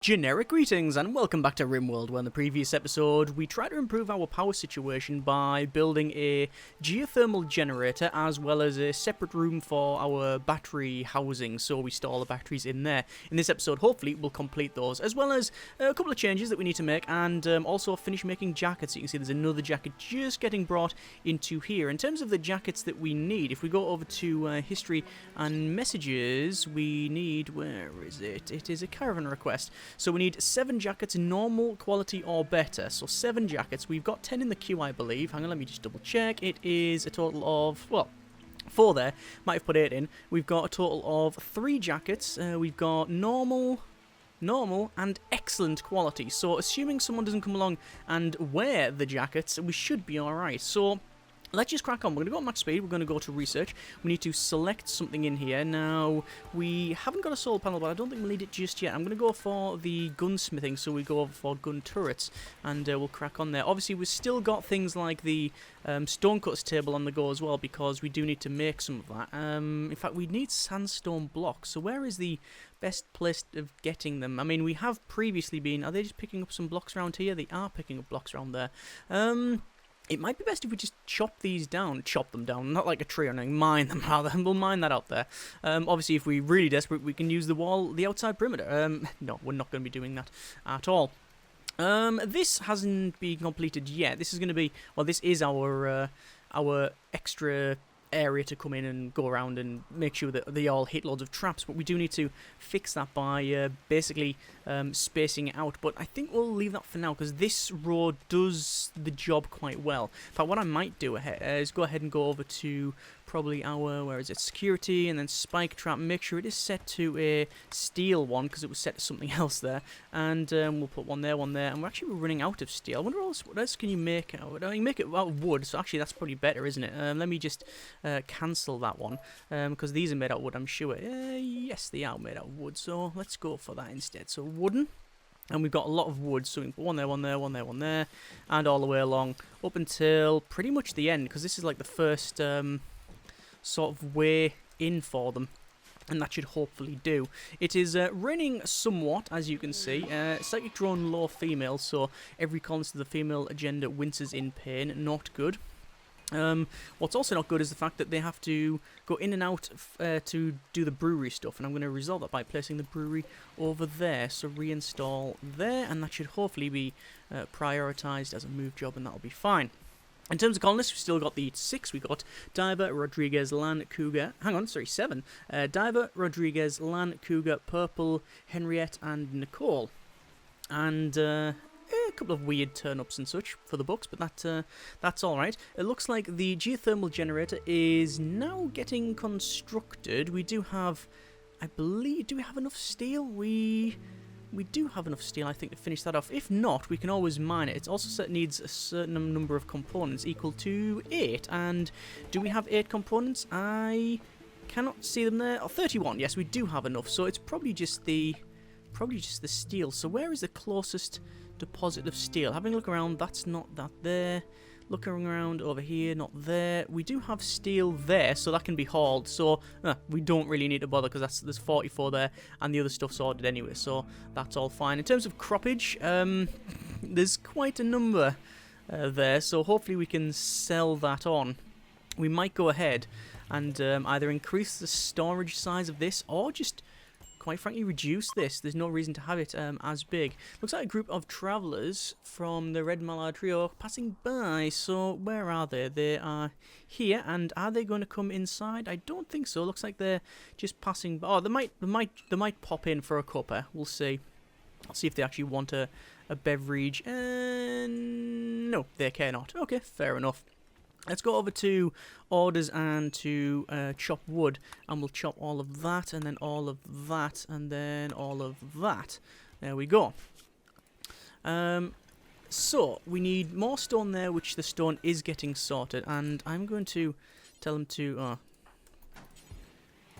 Generic greetings and welcome back to RimWorld, where in the previous episode we tried to improve our power situation by building a geothermal generator as well as a separate room for our battery housing, so we store all the batteries in there. In this episode, hopefully, we'll complete those, as well as a couple of changes that we need to make, and also finish making jackets. You can see there's another jacket just getting brought into here. In terms of the jackets that we need, if we go over to history and messages, we need, where is it? It is a caravan request. So we need 7 jackets, normal, quality, or better. So 7 jackets. We've got 10 in the queue, I believe. Hang on, let me just double check. It is a total of, well, 4 there. Might have put 8 in. We've got a total of 3 jackets. We've got normal, and excellent quality. So assuming someone doesn't come along and wear the jackets, we should be alright. So let's just crack on. We're going to go at max speed. We're going to go to research. We need to select something in here. Now, we haven't got a solar panel, but I don't think we'll need it just yet. I'm going to go for the gunsmithing, so we go over for gun turrets, and we'll crack on there. Obviously, we've still got things like the stonecutters table on the go as well, because we do need to make some of that. In fact, we need sandstone blocks. So where is the best place of getting them? I mean, we have previously been... Are they just picking up some blocks around here? They are picking up blocks around there. It might be best if we just chop them down, not like a tree or anything, mine them rather, and we'll mine that out there. Obviously, if we're really desperate, we can use the outside perimeter. No, we're not going to be doing that at all. This hasn't been completed yet. This is going to be, well, this is our extra area to come in and go around and make sure that they all hit loads of traps, but we do need to fix that by basically spacing it out. But I think we'll leave that for now, because this road does the job quite well. In fact, what I might do is go ahead and go over to probably our, where is it, security, and then spike trap, make sure it is set to a steel one, because it was set to something else there, and we'll put one there, and we're running out of steel. I wonder what else can you make out? You can make it out of wood, so actually that's probably better, isn't it? Let me just cancel that one, because these are made out of wood, I'm sure. Yes, they are made out of wood, so let's go for that instead. So wooden. And we've got a lot of wood, so we can put one there, and all the way along, up until pretty much the end, because this is like the first sort of way in for them, and that should hopefully do. It is raining somewhat, as you can see. Psychic drone low female, so every colonist of the female agenda winces in pain. Not good. What's also not good is the fact that they have to go in and out to do the brewery stuff, and I'm going to resolve that by placing the brewery over there. So reinstall there, and that should hopefully be prioritised as a move job, and that'll be fine. In terms of colonists, we've still got the 6. We've got Diver, Rodriguez, Lan, Cougar... 7. Diver, Rodriguez, Lan, Cougar, Purple, Henriette, and Nicole. And a couple of weird turn-ups and such for the books, but that's alright. It looks like the geothermal generator is now getting constructed. We do have... I believe... Do we have enough steel? We do have enough steel, I think, to finish that off. If not, we can always mine it. It also needs a certain number of components equal to 8. And do we have 8 components? I cannot see them there. Oh, 31. Yes, we do have enough. So it's probably just the steel. So where is the closest deposit of steel? Having a look around, that's not that there. Looking around over here, not there. We do have steel there, so that can be hauled. So we don't really need to bother, because there's 44 there, and the other stuff's ordered anyway, so that's all fine. In terms of croppage, there's quite a number there, so hopefully we can sell that on. We might go ahead and either increase the storage size of this, or just... quite frankly, reduce this. There's no reason to have it as big. Looks like a group of travellers from the Red Mallard Trio passing by. So where are they? They are here, and are they going to come inside? I don't think so. Looks like they're just passing by. Oh, they might pop in for a cuppa. We'll see. I'll see if they actually want a beverage. No, they care not. Okay, fair enough. Let's go over to orders and to chop wood, and we'll chop all of that, and then all of that, and then all of that. There we go. So, we need more stone there, which the stone is getting sorted, and I'm going to tell them to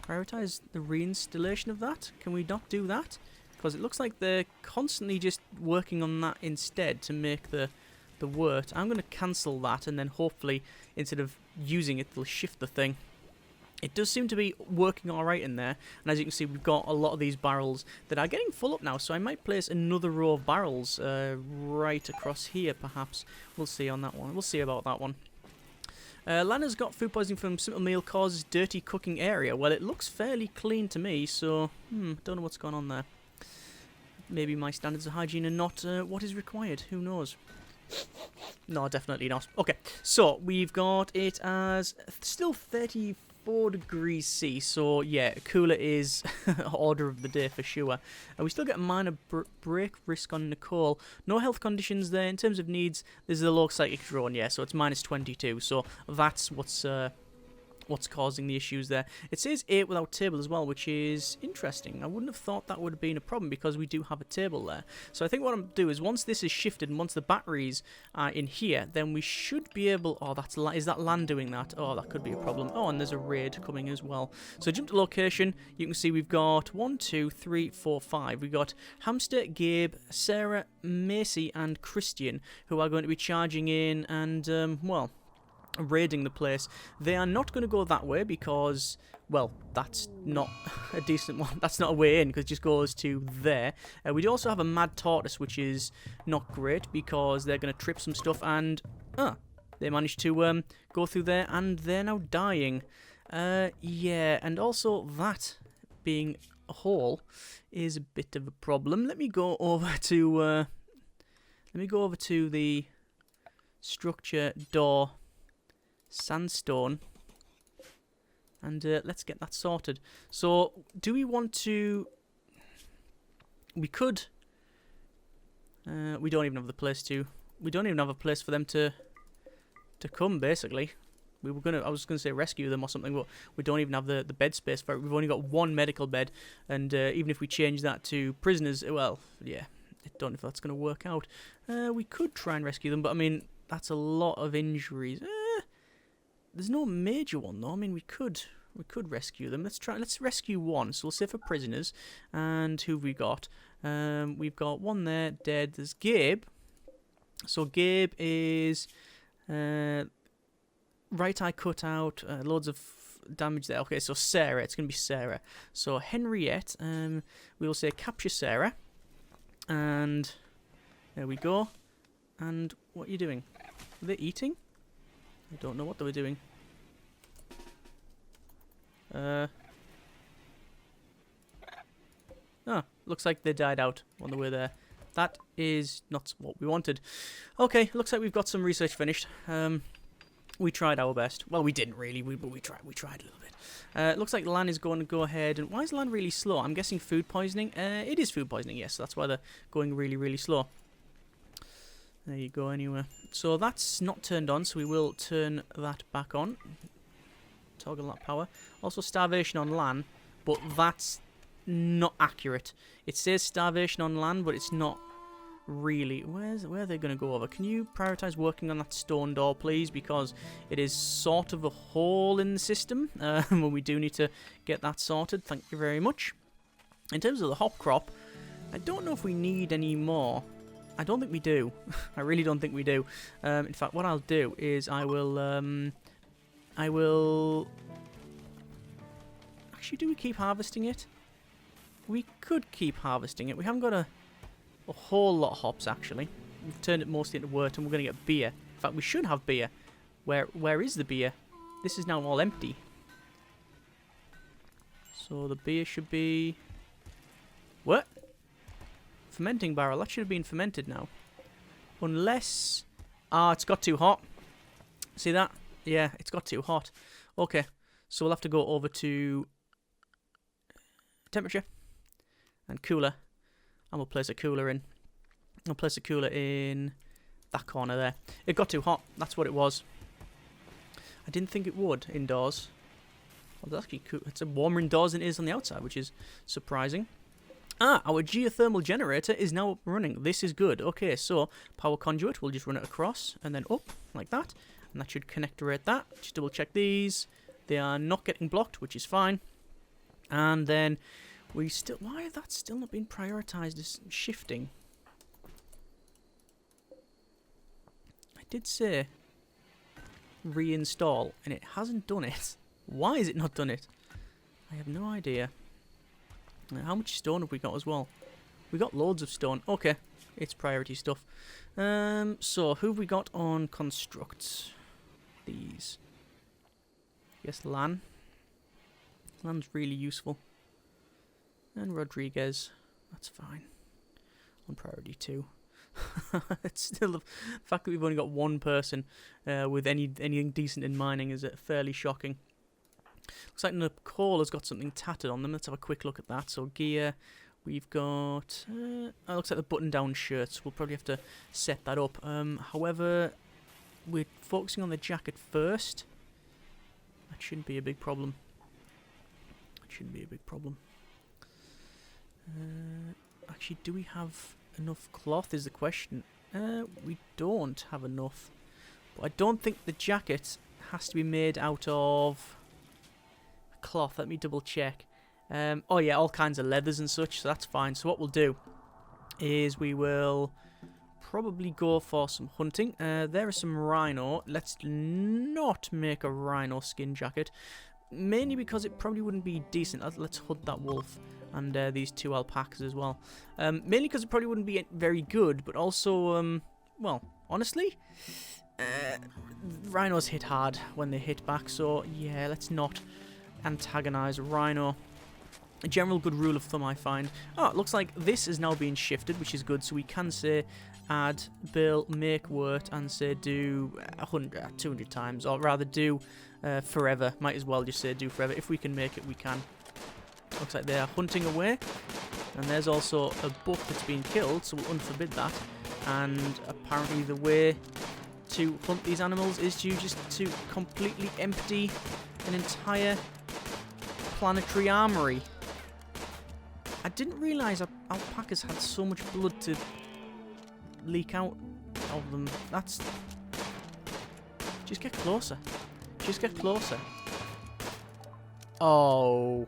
prioritize the reinstallation of that. Can we not do that? Because it looks like they're constantly just working on that instead to make the wort. I'm going to cancel that, and then hopefully, instead of using it, they'll shift the thing. It does seem to be working alright in there, and as you can see we've got a lot of these barrels that are getting full up now, so I might place another row of barrels right across here perhaps. We'll see on that one. We'll see about that one. Lana's got food poisoning from simple meal causes dirty cooking area. Well, it looks fairly clean to me, so don't know what's going on there. Maybe my standards of hygiene are not what is required. Who knows? No, definitely not. Okay, so we've got it as still 34 degrees C, so yeah, cooler is order of the day for sure. And we still get a minor break risk on Nicole. No health conditions there. In terms of needs, there's the low psychic drone, yeah, so it's minus 22, so that's what's causing the issues there. It says 8 without table as well, which is interesting. I wouldn't have thought that would have been a problem because we do have a table there. So I think what I'm going to do is once this is shifted and once the batteries are in here, then we should be able... Oh, is that land doing that? Oh, that could be a problem. Oh, and there's a raid coming as well. So jump to location. You can see we've got 1, 2, 3, 4, 5. We've got Hamster, Gabe, Sarah, Macy, and Christian, who are going to be charging in and, well, raiding the place. They are not going to go that way because, well, that's not a decent one. That's not a way in because it just goes to there. We do also have a mad tortoise, which is not great because they're going to trip some stuff and they managed to go through there and they're now dying. Yeah, and also that being a hole is a bit of a problem. Let me go over to the structure door sandstone and let's get that sorted. So do we want to... We could... we don't even have the place to... We don't even have a place for them to come, basically. I was gonna say rescue them or something, but we don't even have the bed space for it. We've only got one medical bed, and even if we change that to prisoners, well, yeah, I don't know if that's gonna work out. We could try and rescue them, but I mean, that's a lot of injuries. There's no major one though. I mean, we could rescue them. Let's rescue one. So we'll say for prisoners. And who've we got? We've got one there dead. There's Gabe. So Gabe is right eye cut out. Loads of damage there. Okay, so Sarah. It's gonna be Sarah. So Henriette. We will say capture Sarah. And there we go. And what are you doing? Are they eating? I don't know what they were doing. Looks like they died out on the way there. That is not what we wanted. Okay, looks like we've got some research finished. We tried our best. Well, we didn't really, but we tried a little bit. Looks like Lan is going to go ahead. And why is Lan really slow? I'm guessing food poisoning. It is food poisoning, yes. So that's why they're going really, really slow. There you go, anyway. So that's not turned on, so we will turn that back on. Toggle that power. Also starvation on LAN, but that's not accurate. It says starvation on LAN, but it's not really. Where are they going to go over? Can you prioritise working on that stone door, please? Because it is sort of a hole in the system, but we do need to get that sorted. Thank you very much. In terms of the hop crop, I don't know if we need any more. I don't think we do. I really don't think we do. In fact, what I'll do is I will... Actually, do we keep harvesting it? We could keep harvesting it. We haven't got a whole lot of hops, actually. We've turned it mostly into wort, and we're going to get beer. In fact, we should have beer. Where is the beer? This is now all empty. So the beer should be... What? Fermenting barrel. That should have been fermented now. Unless... it's got too hot. See that? Yeah, it's got too hot. Okay, so we'll have to go over to temperature and cooler. And we'll place a cooler in. I'll place a cooler in that corner there. It got too hot. That's what it was. I didn't think it would indoors. Well, it's actually cool. It's warmer indoors than it is on the outside, which is surprising. Our geothermal generator is now up and running. This is good. Okay, so power conduit, we'll just run it across and then up like that. And that should connect right that. Just double check these. They are not getting blocked, which is fine. And then we still... Why has that still not been prioritized as shifting? I did say reinstall, and it hasn't done it. Why has it not done it? I have no idea. How much stone have we got as well? We got loads of stone. Okay, it's priority stuff. So who have we got on construct? These. Yes, Lan. Lan's really useful. And Rodriguez. That's fine. On priority 2. It's still the fact that we've only got one person with anything decent in mining is fairly shocking. Looks like the coal has got something tattered on them. Let's have a quick look at that. So gear, we've got... it looks like the button-down shirts. We'll probably have to set that up. However, we're focusing on the jacket first. That shouldn't be a big problem. That shouldn't be a big problem. Actually, do we have enough cloth is the question. We don't have enough. But I don't think the jacket has to be made out of... cloth. Let me double check. Oh yeah, all kinds of leathers and such, so that's fine. So what we'll do is we will probably go for some hunting. There is some rhino. Let's not make a rhino skin jacket, mainly because it probably wouldn't be decent. Let's hunt that wolf and these 2 alpacas as well. Mainly because it probably wouldn't be very good, but also, well, honestly, rhinos hit hard when they hit back, so yeah, let's not antagonize rhino. A general good rule of thumb I find. Oh, it looks like this is now being shifted, which is good, so we can say add, bill, make word, and say do 100, 200 times, or rather do forever. Might as well just say do forever. If we can make it, we can. Looks like they are hunting away, and there's also a buck that's been killed, so we'll unforbid that. And apparently the way to hunt these animals is to completely empty an entire planetary armory. I didn't realise alpacas had so much blood to leak out of them. That's... just get closer. Just get closer. Oh.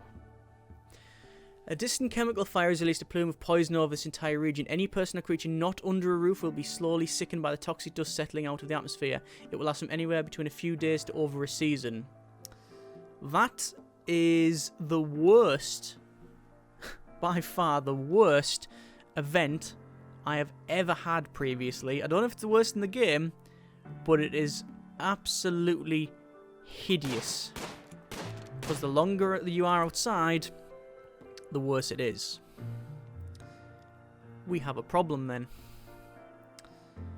A distant chemical fire has released a plume of poison over this entire region. Any person or creature not under a roof will be slowly sickened by the toxic dust settling out of the atmosphere. It will last from anywhere between a few days to over a season. That is the worst, by far the worst event I have ever had previously. I don't know if it's the worst in the game, but it is absolutely hideous. Because the longer you are outside, the worse it is. We have a problem then.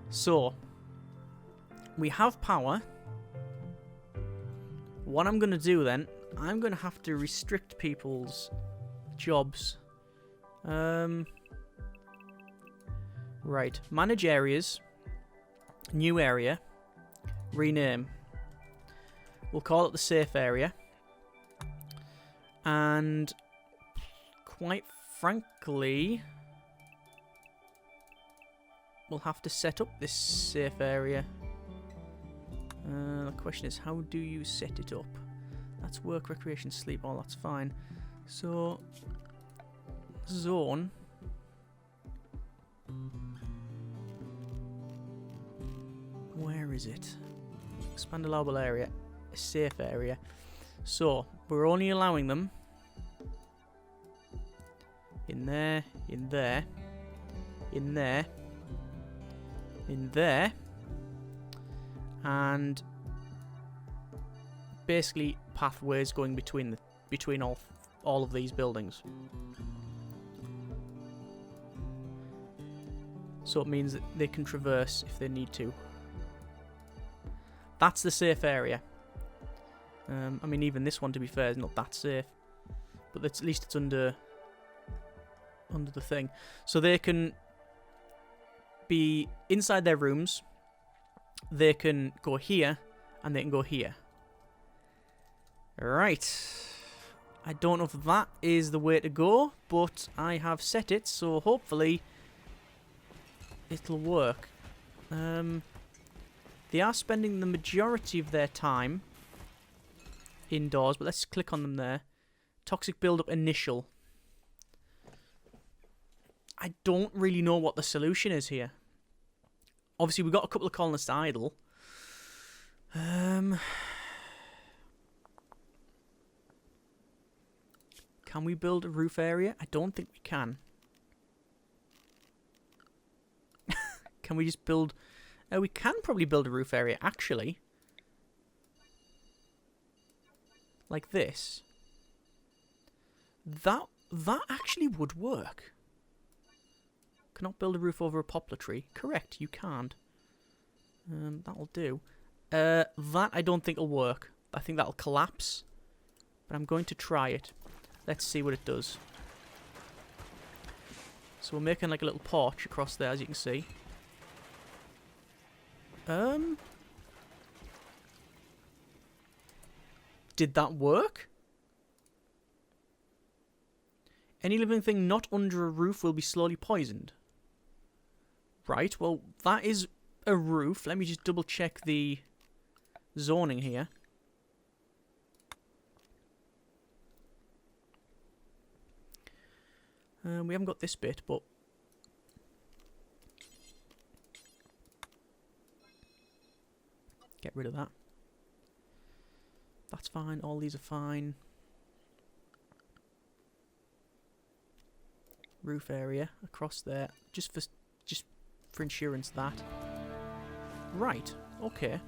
So, we have power. What I'm going to do then, I'm going to have to restrict people's jobs. Right, manage areas, new area, rename. We'll call it the safe area. And quite frankly, we'll have to set up this safe area. The question is, how do you set it up? That's work, recreation, sleep, all that's fine. So, zone. Where is it? Expand allowable area, a safe area. So, we're only allowing them in there, in there, in there, in there, and basically pathways going between all of these buildings. So it means that they can traverse if they need to. That's the safe area. I mean, even this one, to be fair, is not that safe, but at least it's under the thing. So they can be inside their rooms, they can go here, and they can go here. Right. I don't know if that is the way to go, but I have set it, so hopefully it'll work. They are spending the majority of their time indoors, but let's click on them there. Toxic build-up initial. I don't really know what the solution is here. Obviously, we've got a couple of colonists idle. Can we build a roof area? I don't think we can. Can we just build... we can probably build a roof area, actually. Like this. That actually would work. Cannot build a roof over a poplar tree. Correct, you can't. That'll do. That I don't think will work. I think that'll collapse. But I'm going to try it. Let's see what it does. So we're making like a little porch across there, as you can see. Did that work? Any living thing not under a roof will be slowly poisoned. Right, well, that is a roof. Let me just double check the zoning here. We haven't got this bit, but... Get rid of that. That's fine. All these are fine. Roof area across there. Just for insurance, that. Right. Okay.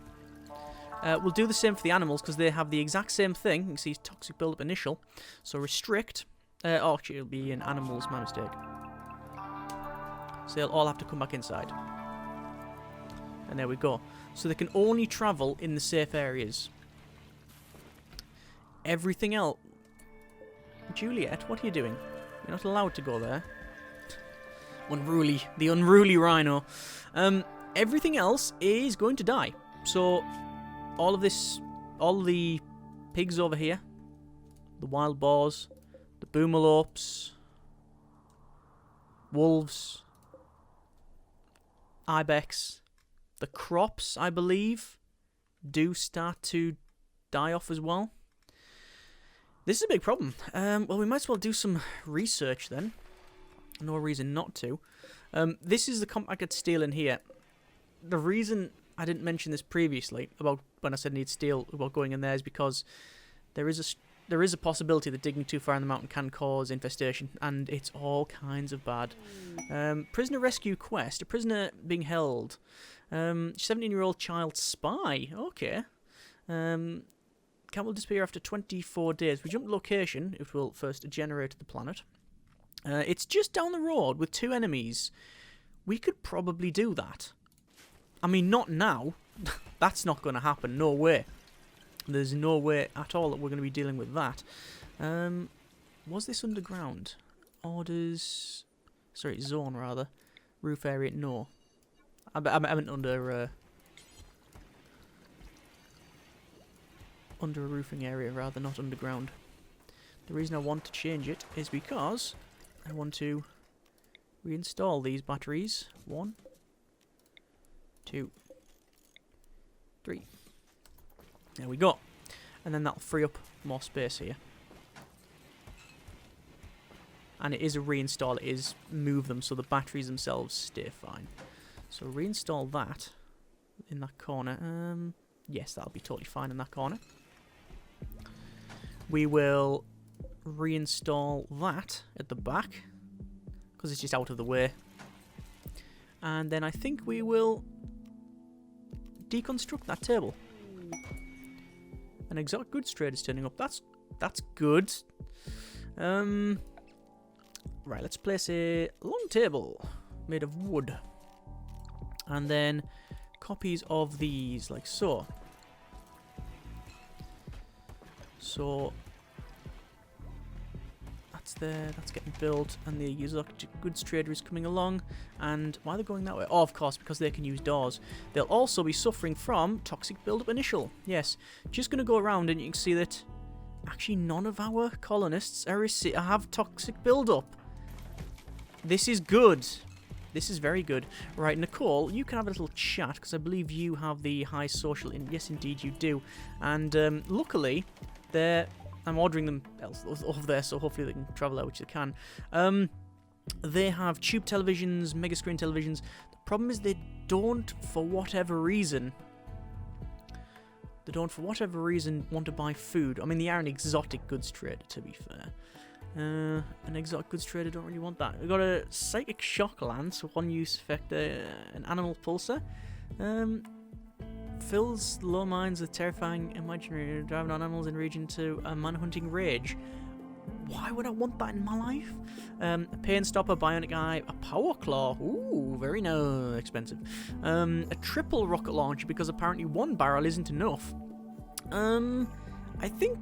We'll do the same for the animals because they have the exact same thing. You can see toxic build-up initial. So restrict... oh, actually, it'll be in animals, my mistake. So they'll all have to come back inside. And there we go. So they can only travel in the safe areas. Everything else... Juliet, what are you doing? You're not allowed to go there. Unruly. The unruly rhino. Everything else is going to die. So, all of this... All the pigs over here. The wild boars. The boomalopes, wolves, ibex, the crops, I believe, do start to die off as well. This is a big problem. Well, we might as well do some research then. No reason not to. This is the compacted steel in here. The reason I didn't mention this previously, about when I said need steel, about going in there, is because there is a possibility that digging too far in the mountain can cause infestation, and it's all kinds of bad. Prisoner rescue quest. A prisoner being held. 17-year-old child spy. Okay. Cat will disappear after 24 days. We jump location. It will first generate the planet. It's just down the road with 2 enemies. We could probably do that. I mean, not now. That's not going to happen. No way. There's no way at all that we're going to be dealing with that. Was this underground? Orders... Sorry, zone, rather. Roof area, no. I meant under... under a roofing area, rather, not underground. The reason I want to change it is because I want to reinstall these batteries. 1, 2, 3. There we go. And then that'll free up more space here. And it is a reinstall, it is move them so the batteries themselves stay fine. So reinstall that in that corner. Yes, that'll be totally fine in that corner. We will reinstall that at the back because it's just out of the way. And then I think we will deconstruct that table. An exotic goods trade is turning up. That's good. Right, let's place a long table made of wood. And then copies of these, like so. So that's there, that's getting built, and the exotic goods trader is coming along. And why are they going that way? Oh, of course, because they can use doors. They'll also be suffering from toxic build-up initial. Yes, just going to go around and you can see that actually none of our colonists have toxic build-up. This is good. This is very good. Right, Nicole, you can have a little chat, because I believe you have the high social... Yes, indeed, you do. And luckily, I'm ordering them over there, so hopefully they can travel out, which they can. They have tube televisions, mega screen televisions. The problem is they don't, for whatever reason... want to buy food. I mean, they are an exotic goods trader, to be fair. An exotic goods trader, don't really want that. We've got a psychic shock lance, one use effect, an animal pulsar. Fills low minds with terrifying imaginary, driving on animals in region to a man-hunting rage. Why would I want that in my life? A pain stopper, bionic eye, a power claw. Ooh, very expensive. A triple rocket launcher because apparently one barrel isn't enough. I think,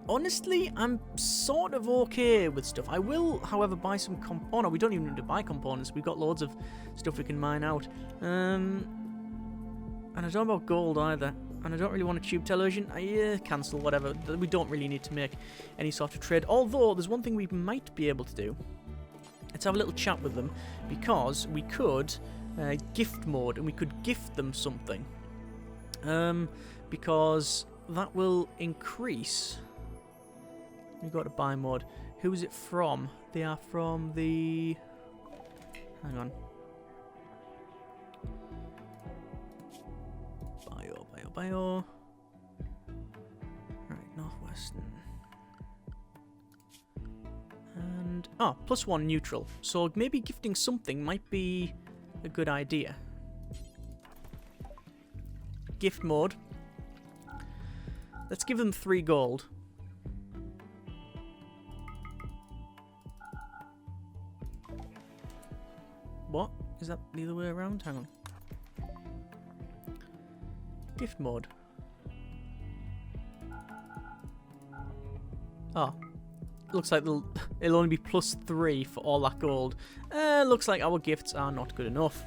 honestly, I'm sort of okay with stuff. I will, however, buy some oh no, we don't even need to buy components. We've got loads of stuff we can mine out. And I don't know about gold either. And I don't really want a tube television. Cancel, whatever. We don't really need to make any sort of trade. Although, there's one thing we might be able to do. Let's have a little chat with them. Because we could gift mode and we could gift them something. Because that will increase. We got a buy mode. Who is it from? They are from the... Hang on. Bio. Right, northwestern. And +1 neutral. So maybe gifting something might be a good idea. Gift mode. Let's give them 3 gold. What? Is that the other way around? Hang on. Gift mode. Oh. Looks like it'll only be +3 for all that gold. Looks like our gifts are not good enough.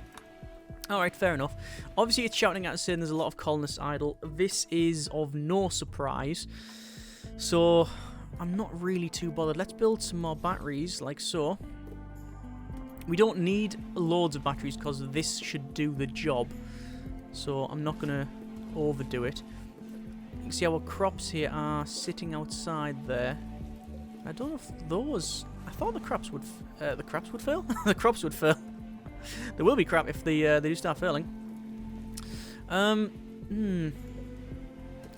Alright, fair enough. Obviously it's shouting at us saying there's a lot of colonists idle. This is of no surprise. So, I'm not really too bothered. Let's build some more batteries, like so. We don't need loads of batteries because this should do the job. So, I'm not going to overdo it. You can see our crops here are sitting outside there. I don't know if those... I thought the crops would... the crops would fail? The crops would fail. There will be crap if they do start failing. I'm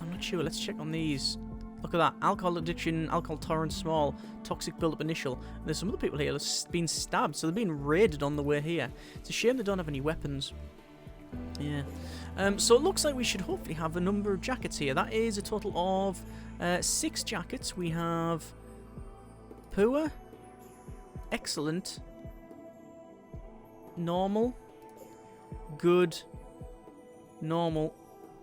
not sure. Let's check on these. Look at that. Alcohol addiction, alcohol tolerance small, toxic build-up initial. And there's some other people here that's been stabbed, so they're being raided on the way here. It's a shame they don't have any weapons. Yeah. So it looks like we should hopefully have a number of jackets here. That is a total of 6 jackets. We have poor, excellent, normal, good, normal,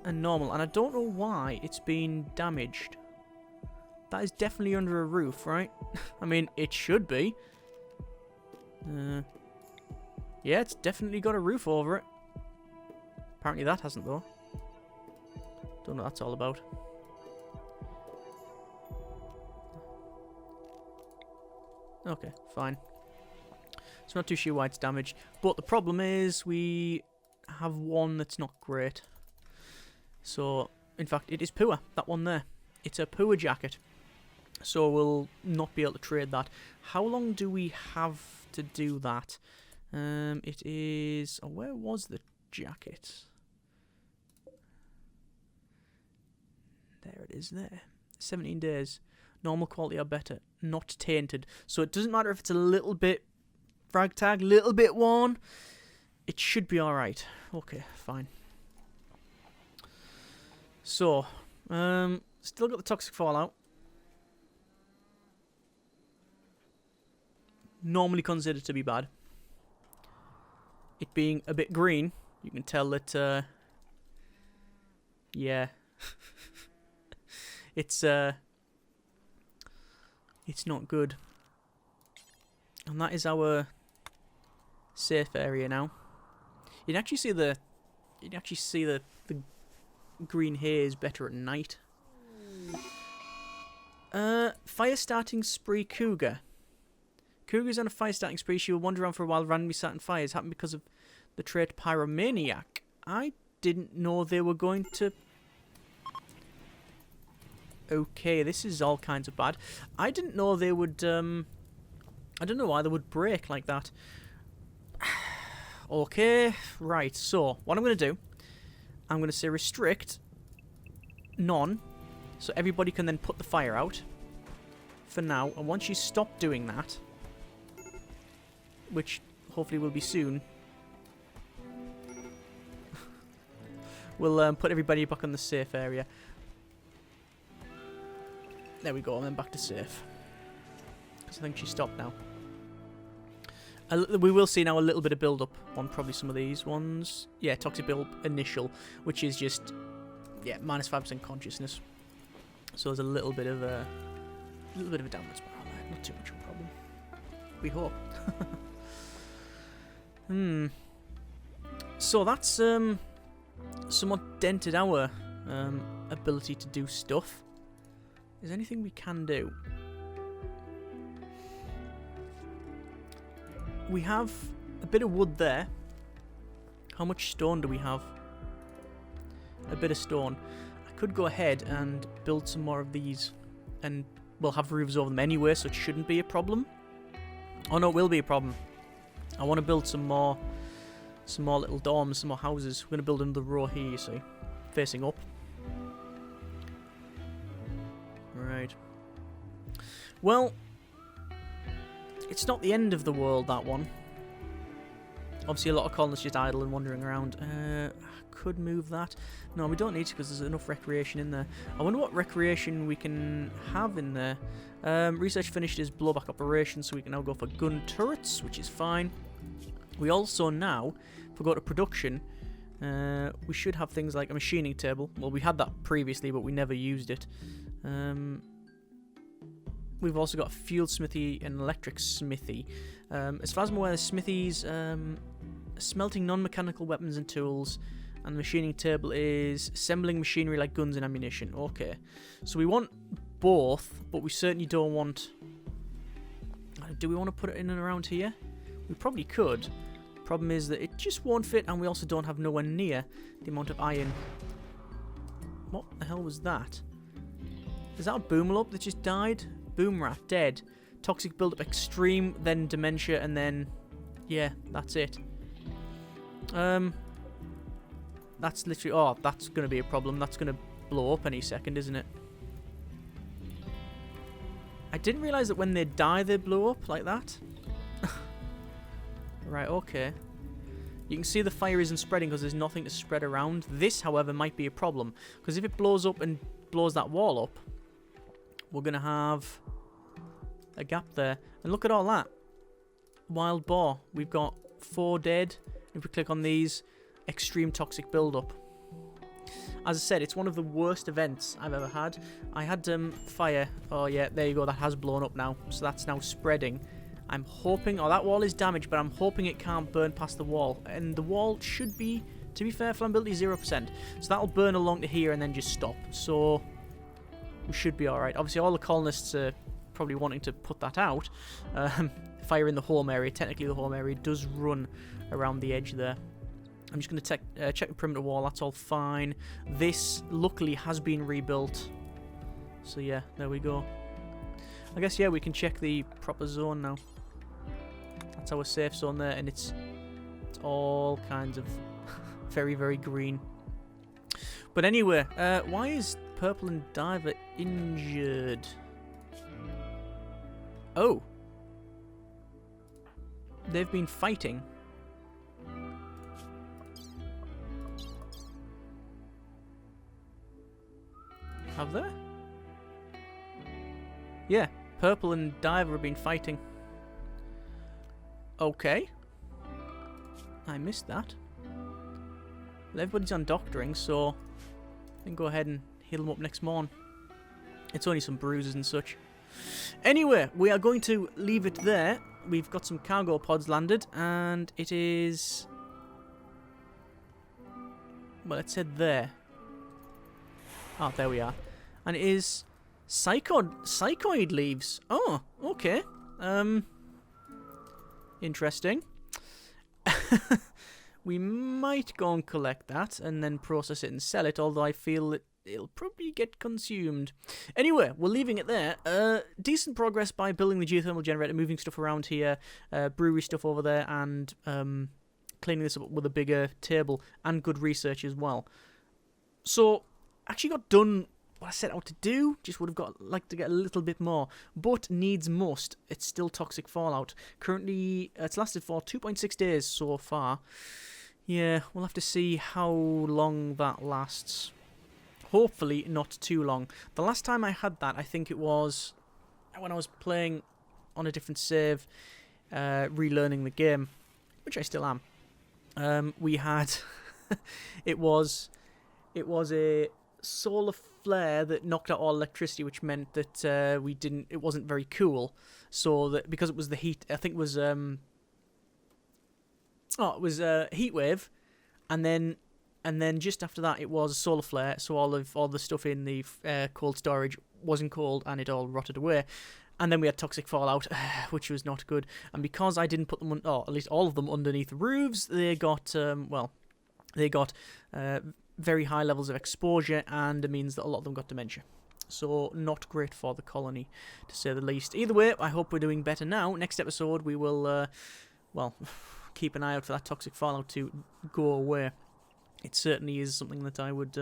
and normal. And I don't know why it's been damaged. That is definitely under a roof, right? I mean, it should be. Yeah, it's definitely got a roof over it. Apparently that hasn't, though. Don't know what that's all about. Okay, fine. So not too sure why it's damaged. But the problem is we have one that's not great. So, in fact, it is poor. That one there. It's a poor jacket. So we'll not be able to trade that. How long do we have to do that? It is... Oh, where was the jacket? There it is there. 17 days. Normal quality or better. Not tainted. So it doesn't matter if it's a little bit frag tag, little bit worn. It should be alright. Okay, fine. So, still got the toxic fallout. Normally considered to be bad. It being a bit green, you can tell that, yeah. It's not good. And that is our safe area now. You can actually see the green haze better at night. Fire starting spree cougar. Cougar's on a fire starting spree. She will wander around for a while, randomly starting fires. Happened because of the trait pyromaniac. I didn't know they were going to... Okay, this is all kinds of bad. I didn't know they would, I don't know why they would break like that. Okay, right, so, what I'm going to do, I'm going to say restrict, none, so everybody can then put the fire out. for now. And once you stop doing that, which hopefully will be soon, we'll put everybody back on the safe area. There we go, and then back to safe. Because I think she stopped now. We will see now a little bit of build-up on probably some of these ones. Yeah, toxic build-up initial, which is just, yeah, minus 5% consciousness. So there's a little bit of a downward spiral there. Not too much of a problem. We hope. So that's somewhat dented our ability to do stuff. Is there anything we can do? We have a bit of wood there. How much stone do we have? A bit of stone. I could go ahead and build some more of these, and we'll have roofs over them anyway, so it shouldn't be a problem. Oh no, it will be a problem. I want to build some more little dorms, some more houses. We're going to build another row here, you see, facing up. Right. Well, it's not the end of the world, that one. Obviously, a lot of colonists just idle and wandering around. I could move that. No, we don't need to because there's enough recreation in there. I wonder what recreation we can have in there. Research finished is blowback operation, so we can now go for gun turrets, which is fine. We also now, if we go to production, we should have things like a machining table. Well, we had that previously, but we never used it. We've also got a fuel smithy and electric smithy. As far as I'm aware, the smithies smelting non-mechanical weapons and tools, and the machining table is assembling machinery like guns and ammunition. Okay, so we want both, but we certainly don't want... Do we want to put it in and around here? We probably could. Problem is that it just won't fit, and we also don't have nowhere near the amount of iron. What the hell was that? Is that a boomalop that just died? Boom rat, dead. Toxic buildup extreme, then dementia, and then... Yeah, that's it. That's literally... Oh, that's going to be a problem. That's going to blow up any second, isn't it? I didn't realise that when they die, they blow up like that. Right, okay. You can see the fire isn't spreading because there's nothing to spread around. This, however, might be a problem. Because if it blows up and blows that wall up, we're going to have a gap there. And look at all that. Wild boar. We've got 4 dead. If we click on these, extreme toxic buildup. As I said, it's one of the worst events I've ever had. I had fire. Oh, yeah, there you go. That has blown up now. So that's now spreading. I'm hoping... Oh, that wall is damaged, but I'm hoping it can't burn past the wall. And the wall should be, to be fair, flammability 0%. So that'll burn along to here and then just stop. So we should be alright. Obviously, all the colonists are probably wanting to put that out. Fire in the home area. Technically, the home area does run around the edge there. I'm just going to check the perimeter wall. That's all fine. This, luckily, has been rebuilt. So, yeah, there we go. I guess, yeah, we can check the proper zone now. That's our safe zone there, and it's all kinds of very, very green. But anyway, why is Purple and Diver injured? Oh. They've been fighting. Have they? Yeah, Purple and Diver have been fighting. Okay. I missed that. Well, everybody's on doctoring, so I can go ahead and heal them up next morn. It's only some bruises and such. Anyway, we are going to leave it there. We've got some cargo pods landed, and it is... Well, it said there. Oh, there we are. And it is psychoid leaves. Oh, okay. Interesting. We might go and collect that and then process it and sell it, although I feel that it'll probably get consumed. Anyway, we're leaving it there. Decent progress by building the geothermal generator, moving stuff around here, brewery stuff over there, and cleaning this up with a bigger table, and good research as well. So, actually got done what I set out to do. Just would have like to get a little bit more. But needs must. It's still toxic fallout. Currently, it's lasted for 2.6 days so far. Yeah, we'll have to see how long that lasts. Hopefully not too long. The last time I had that, I think it was when I was playing on a different save, relearning the game, which I still am. We had it was a solar flare that knocked out all electricity, which meant that it wasn't very cool. So that because it was the heat, I think it was a heat wave, and then just after that it was a solar flare. So all the stuff in the cold storage wasn't cold and it all rotted away. And then we had toxic fallout, which was not good. And because I didn't put them at least all of them underneath roofs, they got very high levels of exposure, and it means that a lot of them got dementia. So not great for the colony, to say the least. Either way, I hope we're doing better now. Next episode, we will, keep an eye out for that toxic fallout to go away. It certainly is something that I would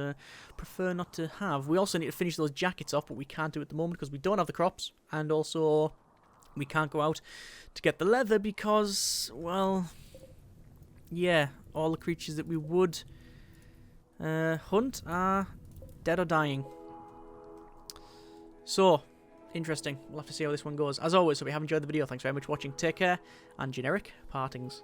prefer not to have. We also need to finish those jackets off, but we can't do it at the moment because we don't have the crops, and also we can't go out to get the leather because, well, yeah, all the creatures that we would hunt are dead or dying. So, interesting. We'll have to see how this one goes. As always, if you have enjoyed the video, thanks very much for watching. Take care, and generic partings.